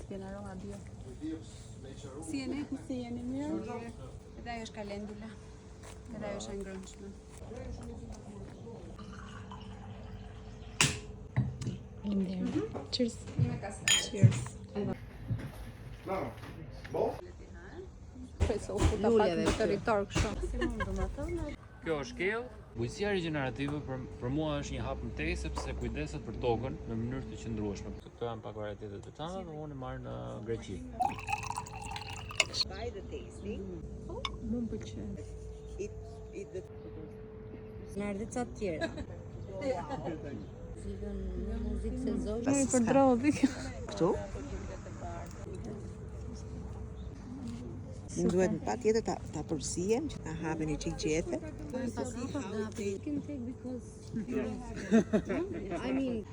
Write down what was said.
Pjena roha bio. Si jeni? Si jeni mirë? Edhe ajo është kalendula. Edhe ajo është e ngrënshme. Faleminderit. Cheers. Me kastel. Cheers. Pse u futa pak në territor kështu. Si mundum atë? Kjo është kell. Bujësia regjenerative për mua është një hap në tej sepse kujdeset për tokën në mënyrë të qëndrueshme. Këto janë pak varietete të tana dhe unë marr në Greqi. By the tasting, Më pëlqen. Në ardhë ca të tjera. Zgjidhën muzikë sezon. Ai për drodhi. këtu. Unë duhet në pa tjetër ta përzijem që ta hapen i qik gjethe. Can take because I mean